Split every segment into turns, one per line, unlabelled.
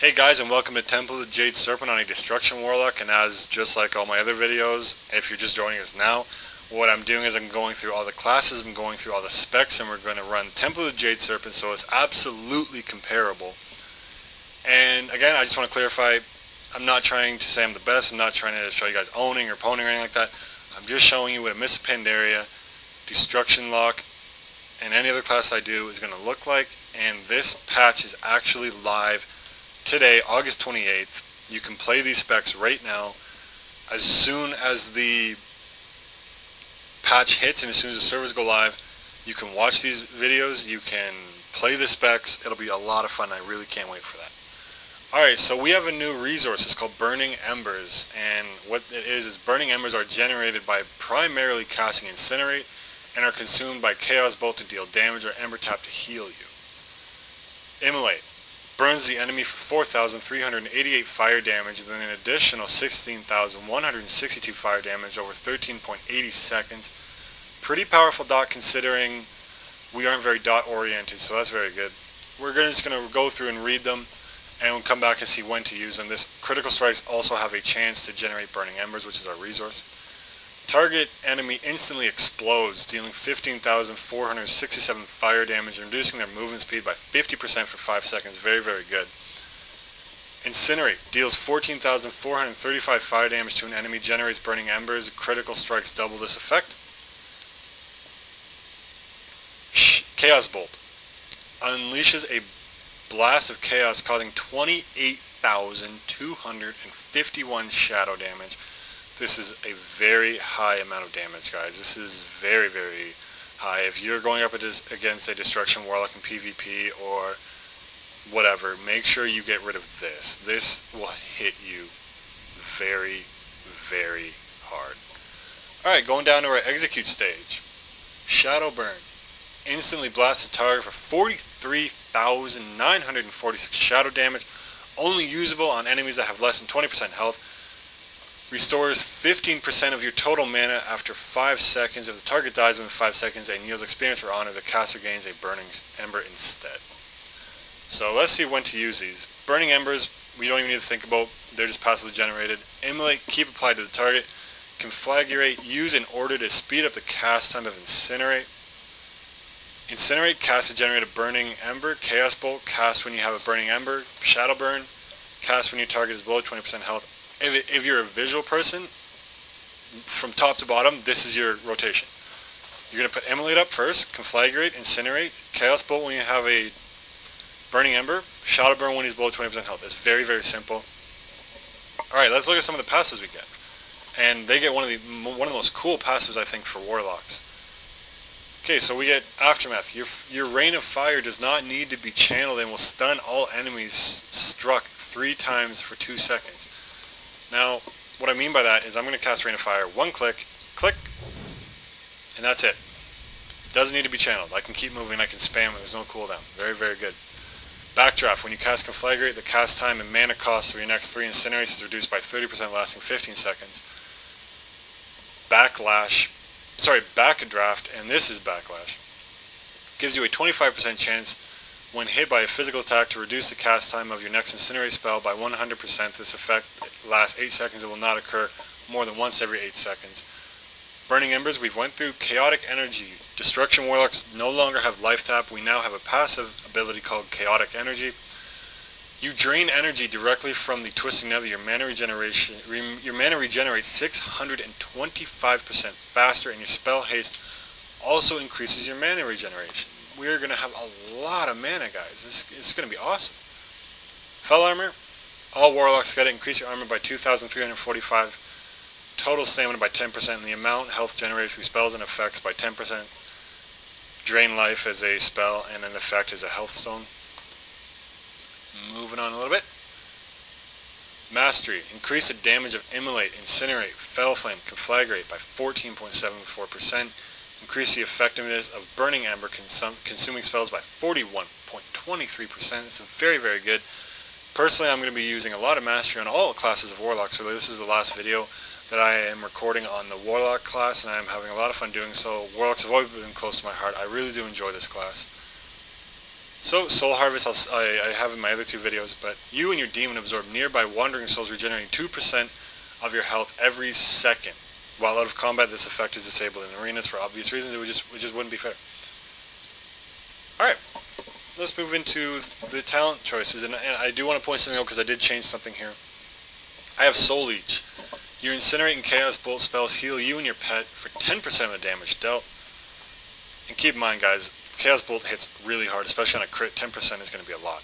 Hey guys, and welcome to Temple of Jade Serpent on a Destruction Warlock. And as just like all my other videos, if you're just joining us now, what I'm doing is I'm going through all the classes, I'm going through all the specs, and we're going to run Temple of Jade Serpent, so it's absolutely comparable. And again, I just want to clarify, I'm not trying to say I'm the best, I'm not trying to show you guys owning or pwning or anything like that. I'm just showing you what a mispinned area, Destruction Lock, and any other class I do is going to look like. And this patch is actually live today, August 28th. You can play these specs right now. As soon as the patch hits and as soon as the servers go live, you can watch these videos, you can play the specs. It'll be a lot of fun. I really can't wait for that. Alright, so we have a new resource. It's called Burning Embers, and what it is Burning Embers are generated by primarily casting Incinerate and are consumed by Chaos Bolt to deal damage or Ember Tap to heal you. Immolate burns the enemy for 4,388 fire damage and then an additional 16,162 fire damage over 13.80 seconds. Pretty powerful dot considering we aren't very dot oriented, so that's very good. We're just going to go through and read them, and we'll come back and see when to use them. This critical strikes also have a chance to generate Burning Embers, which is our resource. Target enemy instantly explodes, dealing 15,467 fire damage, reducing their movement speed by 50% for 5 seconds. Very, very good. Incinerate deals 14,435 fire damage to an enemy, generates Burning Embers. Critical strikes double this effect. Chaos Bolt unleashes a blast of chaos, causing 28,251 shadow damage. This is a very high amount of damage, guys. This is very, very high. If you're going up against a Destruction Warlock in PvP or whatever, make sure you get rid of this. This will hit you very, very hard. Alright, going down to our execute stage. Shadow Burn. Instantly blasts a target for 43,946 shadow damage. Only usable on enemies that have less than 20% health. Restores 15% of your total mana after 5 seconds if the target dies within 5 seconds, and yields experience or honor. The caster gains a Burning Ember instead. So let's see when to use these. Burning Embers, we don't even need to think about. They're just passively generated. Immolate, keep applied to the target. Conflagrate, use in order to speed up the cast time of Incinerate. Incinerate, cast to generate a Burning Ember. Chaos Bolt, cast when you have a Burning Ember. Shadow Burn, cast when your target is below 20% health. If you're a visual person, from top to bottom, this is your rotation. You're going to put Immolate up first, Conflagrate, Incinerate, Chaos Bolt when you have a Burning Ember, Shadow Burn when he's below 20% health. It's very, very simple. Alright, let's look at some of the passives we get. And they get one of the most cool passives, I think, for Warlocks. Okay, so we get Aftermath. Your Rain of Fire does not need to be channeled and will stun all enemies struck 3 times for 2 seconds. Now, what I mean by that is I'm going to cast Rain of Fire, 1 click, click, and that's it. Doesn't need to be channeled. I can keep moving, I can spam it, there's no cooldown. Very, very good. Backdraft, when you cast Conflagrate, the cast time and mana cost for your next 3 Incinerates is reduced by 30%, lasting 15 seconds. Backdraft, and this is Backlash, gives you a 25% chance when hit by a physical attack to reduce the cast time of your next Incinerate spell by 100%. This effect lasts 8 seconds and will not occur more than once every 8 seconds. Burning Embers, we've went through. Chaotic Energy. Destruction Warlocks no longer have life tap. We now have a passive ability called Chaotic Energy. You drain energy directly from the Twisting Nether. Your mana regenerates 625% faster, and your spell haste also increases your mana regeneration. We're going to have a lot of mana, guys. It's going to be awesome. Fell Armor. All Warlocks get it. Increase your armor by 2,345. Total stamina by 10%. And the amount health generated through spells and effects by 10%. Drain life as a spell and an effect as a health stone. Moving on a little bit. Mastery. Increase the damage of Immolate, Incinerate, Fell Flame, Conflagrate by 14.74%. Increase the effectiveness of Burning Ember, consuming spells by 41.23%. It's very, very good. Personally, I'm going to be using a lot of Mastery on all classes of Warlocks. Really, this is the last video that I am recording on the Warlock class, and I am having a lot of fun doing so. Warlocks have always been close to my heart. I really do enjoy this class. So, Soul Harvest I have in my other two videos, but you and your demon absorb nearby wandering souls, regenerating 2% of your health every second. While out of combat, this effect is disabled in arenas for obvious reasons. It just wouldn't be fair. Alright, let's move into the talent choices, and I do want to point something out because I did change something here. I have Soul Leech. Your Incinerate and Chaos Bolt spells heal you and your pet for 10% of the damage dealt. And keep in mind, guys, Chaos Bolt hits really hard, especially on a crit. 10% is going to be a lot.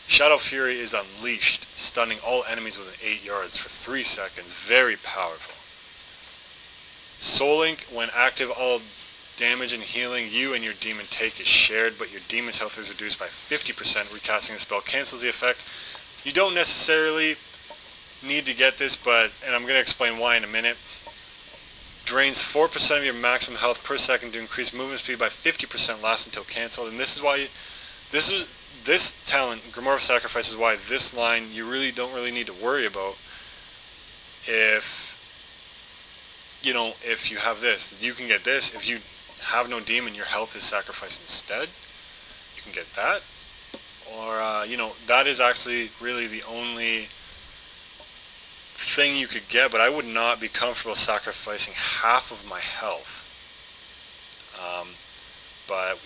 Shadow Fury is unleashed, stunning all enemies within 8 yards for 3 seconds. Very powerful. Soul Link, when active, all damage and healing you and your demon take is shared, but your demon's health is reduced by 50%. Recasting the spell cancels the effect. You don't necessarily need to get this, and I'm going to explain why in a minute. Drains 4% of your maximum health per second to increase movement speed by 50%, lasts until cancelled. And this is why this talent, Grimoire of Sacrifice, is why this line you really don't need to worry about. If you have this, you can get this. If you have no demon, your health is sacrificed instead. You can get that, or that is actually really the only thing you could get, but I would not be comfortable sacrificing half of my health. But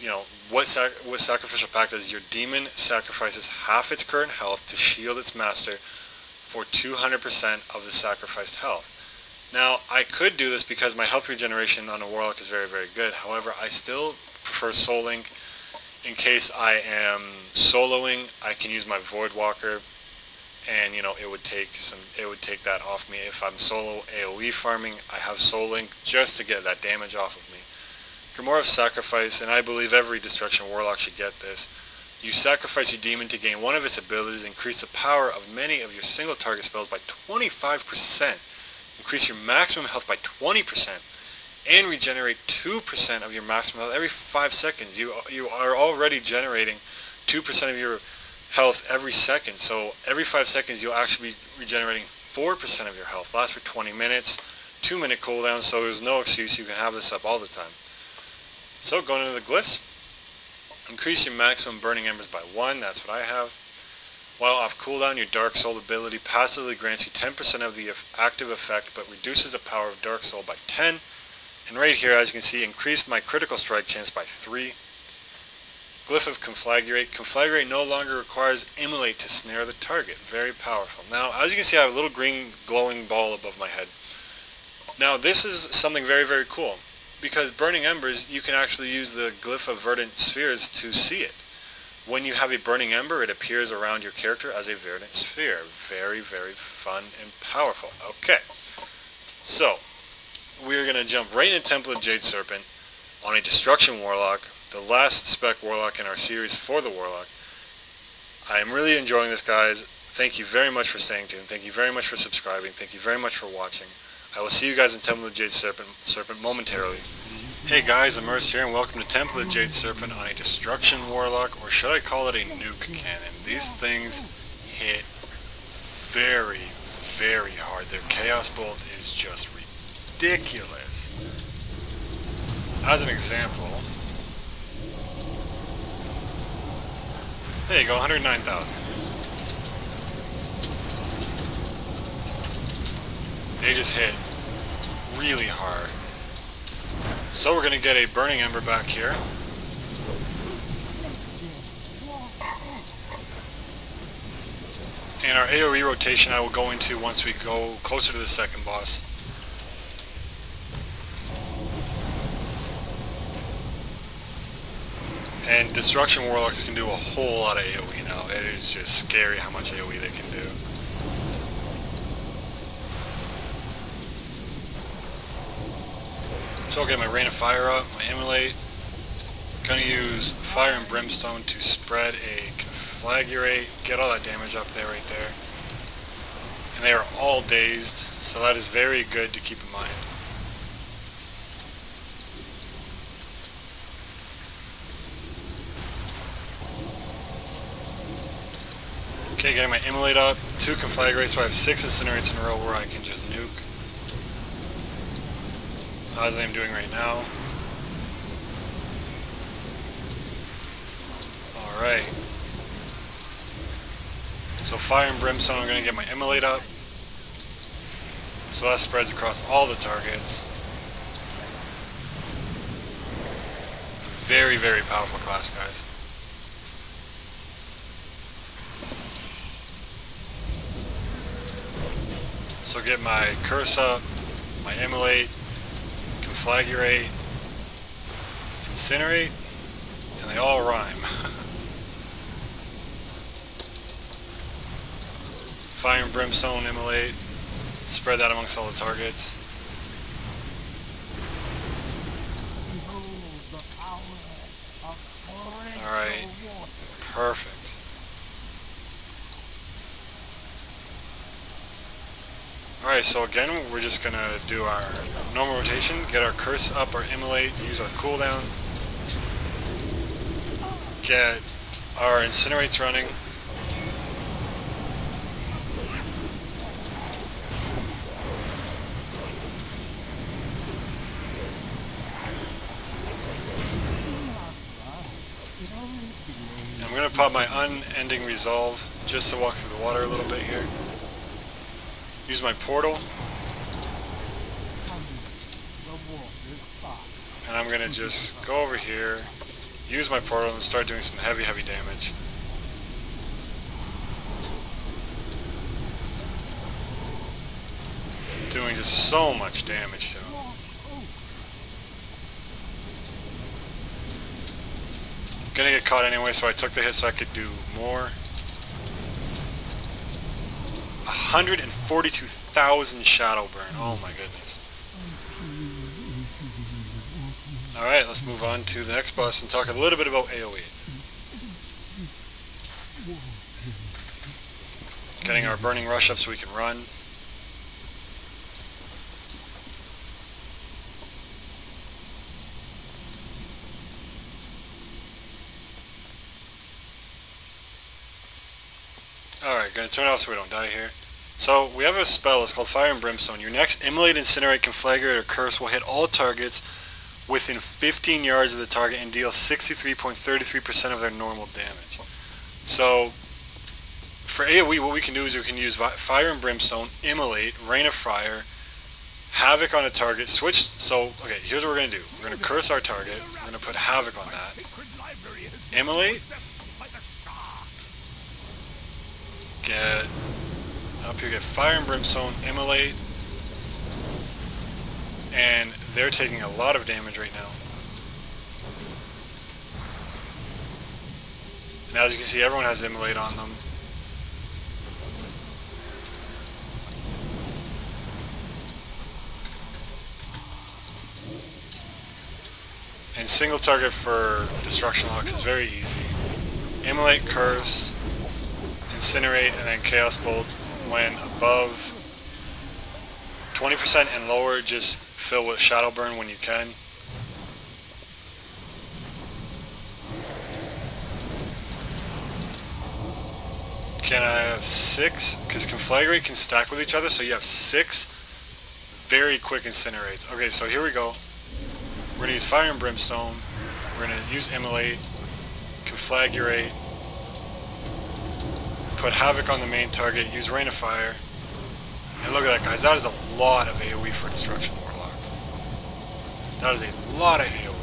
what Sacrificial Pact does, your demon sacrifices half its current health to shield its master for 200% of the sacrificed health. Now, I could do this because my health regeneration on a Warlock is very, very good. However, I still prefer Soul Link. In case I am soloing, I can use my Voidwalker, and it would take that off me. If I'm solo AoE farming, I have Soul Link just to get that damage off of me. Grimoire of Sacrifice, and I believe every Destruction Warlock should get this. You sacrifice your demon to gain one of its abilities, increase the power of many of your single target spells by 25%, increase your maximum health by 20%, and regenerate 2% of your maximum health every 5 seconds. You are already generating 2% of your health every second, so every 5 seconds you'll actually be regenerating 4% of your health. Lasts for 20 minutes, 2-minute cooldown, so there's no excuse. You can have this up all the time. So going into the glyphs, increase your maximum burning embers by 1, that's what I have. While off cooldown, your Dark Soul ability passively grants you 10% of the active effect, but reduces the power of Dark Soul by 10. And right here, as you can see, increased my critical strike chance by 3. Glyph of Conflagrate. Conflagrate no longer requires Immolate to snare the target. Very powerful. Now, as you can see, I have a little green glowing ball above my head. Now, this is something very, very cool. Because Burning Embers, you can actually use the Glyph of Verdant Spheres to see it. When you have a Burning Ember, it appears around your character as a Verdant Sphere. Very, very fun and powerful. Okay. So, we're going to jump right into Temple of Jade Serpent on a Destruction Warlock, the last spec Warlock in our series for the Warlock. I am really enjoying this, guys. Thank you very much for staying tuned. Thank you very much for subscribing. Thank you very much for watching. I will see you guys in Temple of Jade Serpent momentarily. Hey guys, Immersed here, and welcome to Temple of Jade Serpent on a Destruction Warlock, or should I call it a nuke cannon. These things hit very, very hard. Their Chaos Bolt is just ridiculous. As an example, there you go, 109,000. They just hit really hard. So we're going to get a Burning Ember back here. And our AoE rotation I will go into once we go closer to the second boss. And Destruction Warlocks can do a whole lot of AoE now. It is just scary how much AoE they can do. So I'll get my Rain of Fire up, my Immolate. Gonna use Fire and Brimstone to spread a Conflagrate, get all that damage up there, right there. And they are all dazed, so that is very good to keep in mind. Okay, getting my Immolate up, 2 Conflagrates, so I have 6 Incinerates in a row where I can just nuke. As I am doing right now. Alright. Fire and Brimstone, I'm going to get my Immolate up. So that spreads across all the targets. Very, very powerful class, guys. So get my Curse up, my Immolate, Conflagrate, Incinerate, and they all rhyme. Fire and Brimstone, Immolate, spread that amongst all the targets. Alright, perfect. Alright, so again, we're just going to do our normal rotation, get our Curse up, our Immolate, use our cooldown, get our Incinerates running, I'm going to pop my Unending Resolve just to walk through the water a little bit here. Use my portal. And I'm going to just go over here, use my portal, and start doing some heavy, heavy damage. Doing just so much damage to him. Gonna get caught anyway, so I took the hit so I could do more. 142,000 shadow burn. Oh my goodness. Alright, let's move on to the next boss and talk a little bit about AoE. Getting our Burning Rush up so we can run. Alright, gonna turn it off so we don't die here. So, we have a spell, it's called Fire and Brimstone. Your next Immolate, Incinerate, Conflagrate, or Curse will hit all targets within 15 yards of the target and deal 63.33% of their normal damage. So, for AoE, what we can do is we can use Fire and Brimstone, Immolate, Rain of Fire, Havoc on a target, switch. So, okay, here's what we're going to do. We're going to Curse our target, we're going to put Havoc on that, Immolate, get up here, get Fire and Brimstone, Immolate, and they're taking a lot of damage right now. And as you can see, everyone has Immolate on them. And single target for destruction locks is very easy. Immolate, Curse, Incinerate, and then Chaos Bolt. When above 20% and lower, just fill with Shadow Burn when you can. Can I have 6? Because Conflagrate can stack with each other, so you have 6 very quick Incinerates. Okay, so here we go. We're going to use Fire and Brimstone. We're going to use Immolate, Conflagrate, put Havoc on the main target, use Rain of Fire. And look at that, guys. That is a lot of AoE for Destruction Warlock. That is a lot of AoE.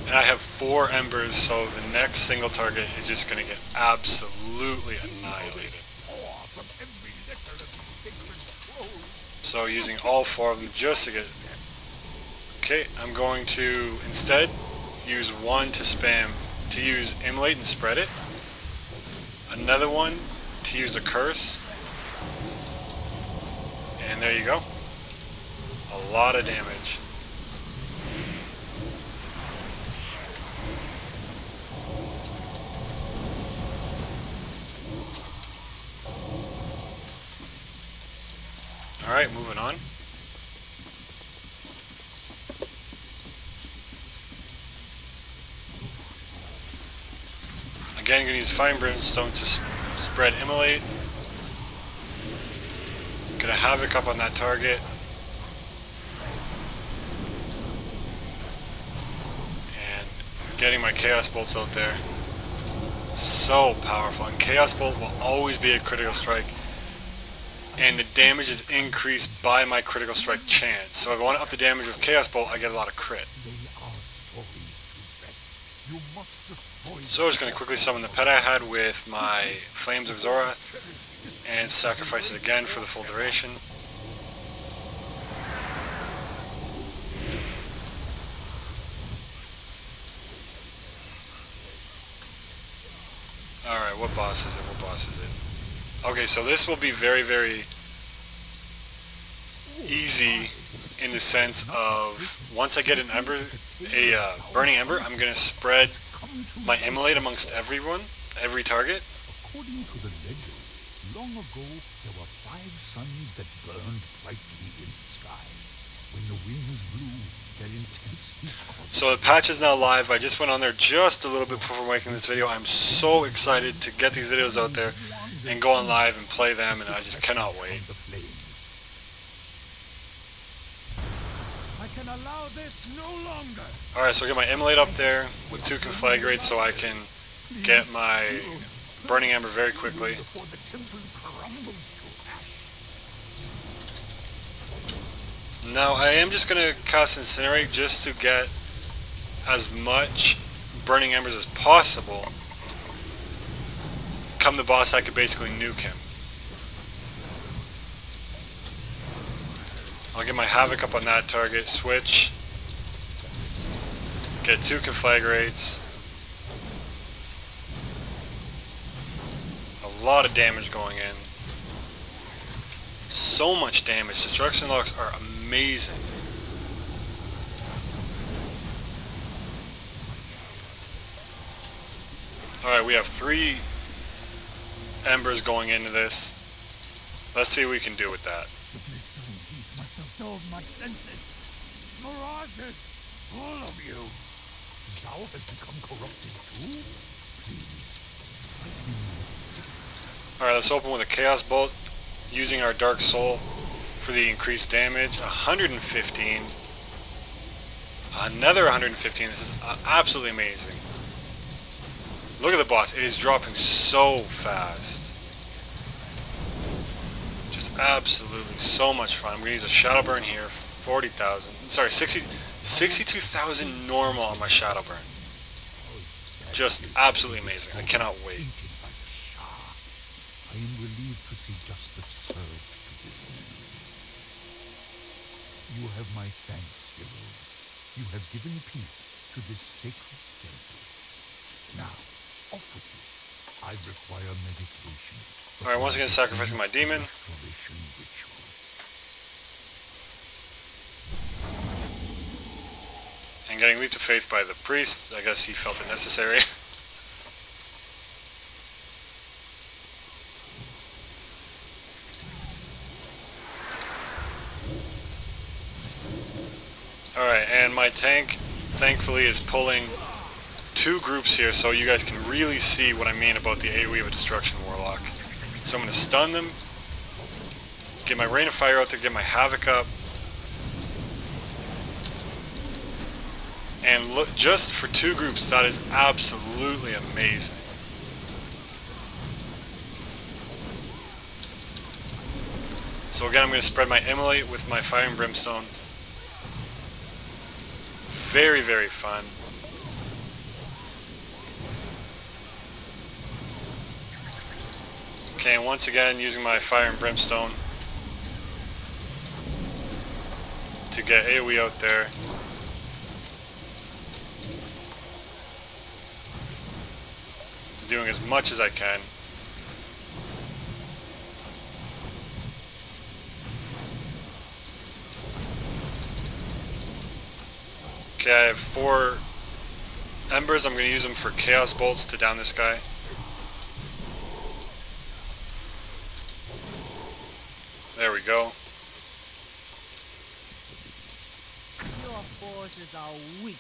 And I have 4 Embers, so the next single target is just going to get absolutely annihilated. So using all 4 of them just to get... Okay, I'm going to instead use one to spam, to use Immolate and spread it. Another one to use a Curse. And there you go. A lot of damage. Alright, moving on. Again, I'm going to use Fire and Brimstone to spread Immolate. Going to Havoc up on that target. getting my Chaos Bolts out there. So powerful. And Chaos Bolt will always be a critical strike. And the damage is increased by my critical strike chance. So if I want to up the damage with Chaos Bolt, I get a lot of crit. So I'm just going to quickly summon the pet I had with my Flames of Zora and sacrifice it again for the full duration. Alright, what boss is it? What boss is it? Okay, so this will be very, very easy in the sense of once I get an ember, a burning ember, I'm going to spread my immolate amongst everyone, every target.
According to the legend, long ago there were 5 suns that burned brightly in the sky. When the winds blew, their intense heat caused...
So the patch is now live. I just went on there just a little bit before making this video. I'm so excited to get these videos out there and go on live and play them, and I just cannot wait.
I can allow this no longer.
Alright, so I get my immolate up there with 2 conflagrates so I can get my burning ember very quickly. Now I am just going to cast Incinerate just to get as much burning embers as possible. Come the boss, I could basically nuke him. I'll get my Havoc up on that target, switch, get 2 conflagrates. A lot of damage going in. So much damage. Destruction locks are amazing. Alright, we have 3 embers going into this. Let's see what we can do with that.
The blistering heat must have dulled my senses. Mirages, all of you. Zhao has become corrupted too? Please, fight me.
Alright, let's open with a Chaos Bolt using our Dark Soul for the increased damage. 115. Another 115. This is absolutely amazing. Look at the boss. It is dropping so fast. Just absolutely so much fun. I'm going to use a Shadow Burn here. 40,000. Sorry, 62,000 normal on my Shadow Burn. Just absolutely amazing. I cannot wait.
I am relieved to see justice served to this man. You have my thanks, heroes. You have given peace to this sacred temple. Now, off with you. I require meditation.
Alright, once again sacrificing my demon. And getting Leap of Faith by the priest. I guess he felt it necessary. Alright, and my tank, thankfully, is pulling 2 groups here, so you guys can really see what I mean about the AoE of a Destruction Warlock. So I'm going to stun them, get my Rain of Fire out there, get my Havoc up, and look, just for 2 groups, that is absolutely amazing. So again, I'm going to spread my Immolate with my Fire and Brimstone. Very, very fun. Okay, and once again using my Fire and Brimstone to get AoE out there. Doing as much as I can. Okay, I have 4 embers. I'm going to use them for Chaos Bolts to down this guy. There we go.
Your forces are weak.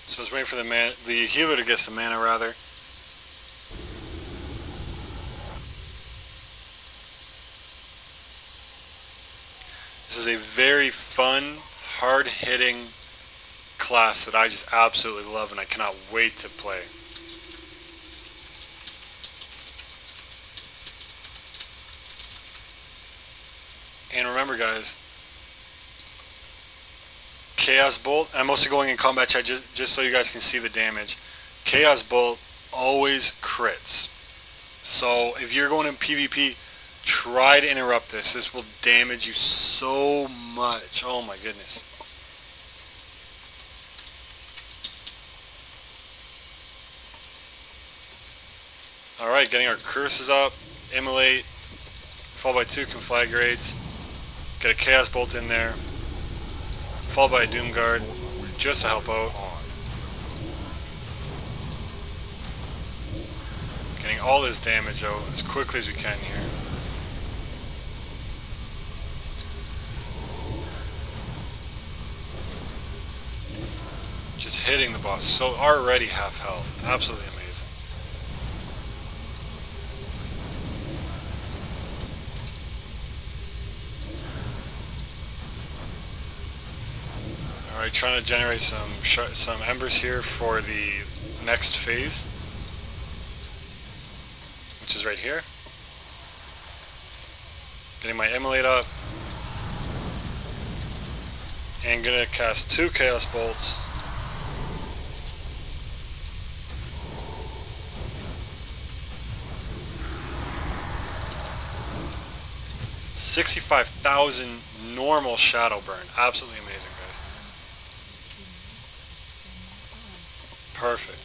So I was waiting for the healer to get some mana rather. is a very fun, hard-hitting class that I just absolutely love and I cannot wait to play. And remember guys, Chaos Bolt, I'm mostly going in combat chat just so you guys can see the damage. Chaos Bolt always crits. So if you're going in PvP, try to interrupt this. This will damage you so much. Oh my goodness. Alright, getting our curses up. Immolate. Followed by 2 conflagrates. Get a Chaos Bolt in there. Followed by a Doom Guard. Just to help out. Getting all this damage out as quickly as we can here. Just hitting the boss. So already half health. Absolutely amazing. Alright, trying to generate some embers here for the next phase, which is right here. Getting my Immolate up. And gonna cast 2 Chaos Bolts. $65,000 normal Shadow Burn. Absolutely amazing, guys. Perfect.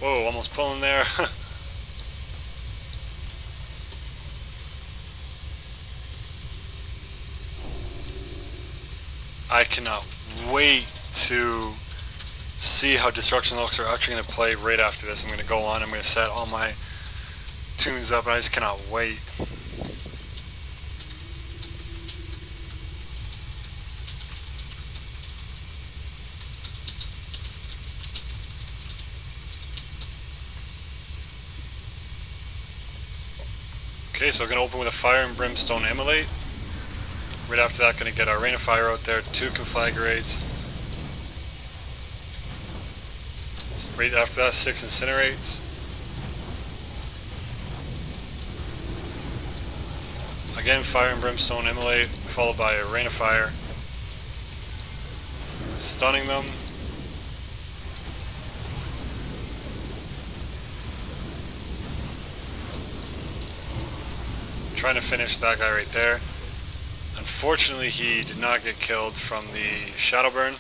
Whoa, almost pulling there. I cannot wait to see how Destruction Looks are actually going to play right after this. I'm going to go on, I'm going to set all my tunes up, and I just cannot wait. Okay, so we're going to open with a Fire and Brimstone Immolate. Right after that, going to get our Rain of Fire out there, 2 conflagrates. Right after that, 6 incinerates. Again, Fire and Brimstone Immolate, followed by a Rain of Fire. Stunning them. Trying to finish that guy right there. Unfortunately, he did not get killed from the Shadow Burn.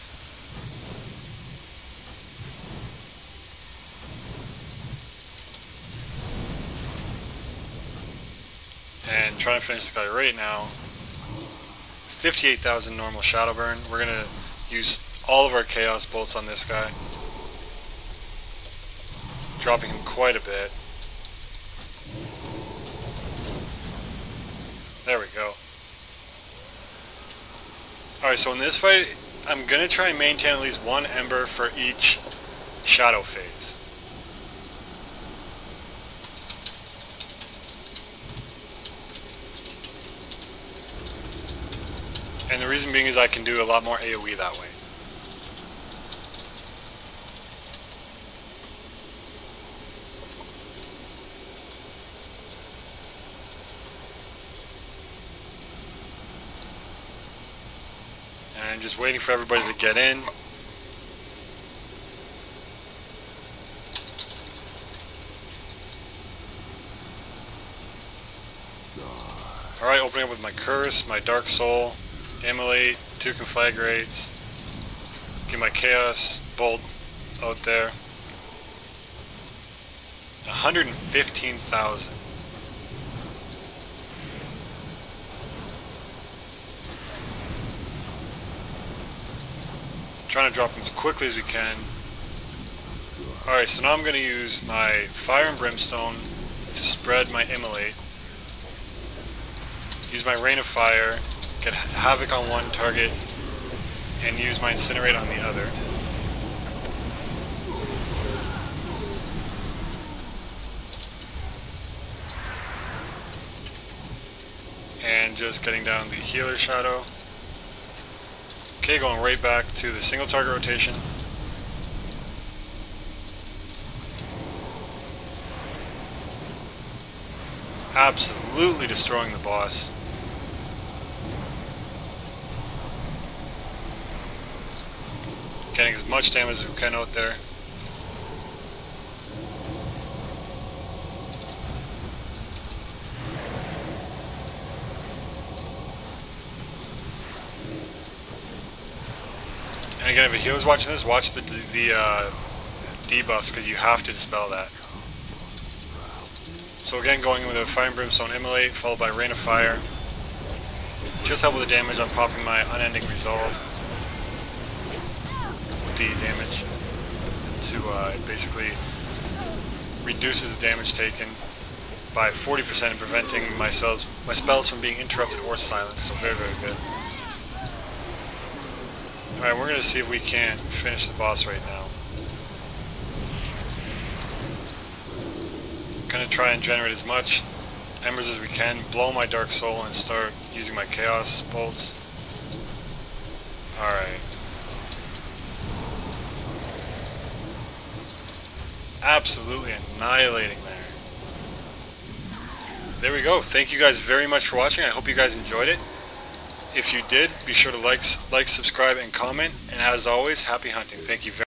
And trying to finish this guy right now. 58,000 normal Shadow Burn. We're going to use all of our Chaos Bolts on this guy. Dropping him quite a bit. There we go. Alright, so in this fight, I'm going to try and maintain at least 1 Ember for each Shadow phase. And the reason being is I can do a lot more AoE that way. And just waiting for everybody to get in. Alright, opening up with my Curse, my Dark Soul, Immolate, 2 conflagrates, get my Chaos Bolt out there. 115,000. Trying to drop them as quickly as we can. Alright, so now I'm going to use my Fire and Brimstone to spread my Immolate. Use my Rain of Fire, get Havoc on one target, and use my Incinerate on the other. and just getting down the healer shadow. Okay, going right back to the single target rotation. Absolutely destroying the boss. Getting as much damage as we can out there. And again, if a healer's watching this, watch the debuffs, because you have to dispel that. So again, going with a Fire and Brimstone Immolate, followed by Rain of Fire. Just help with the damage on popping my Unending Resolve. The damage. It basically reduces the damage taken by 40% and preventing my spells from being interrupted or silenced. So very, very good. Alright, we're going to see if we can finish the boss right now. Going to try and generate as much embers as we can, blow my Dark Soul, and start using my Chaos bolts. Alright. Absolutely annihilating there. There we go. Thank you guys very much for watching. I hope you guys enjoyed it. If you did, be sure to like, subscribe, and comment. And as always, happy hunting. Thank you very much.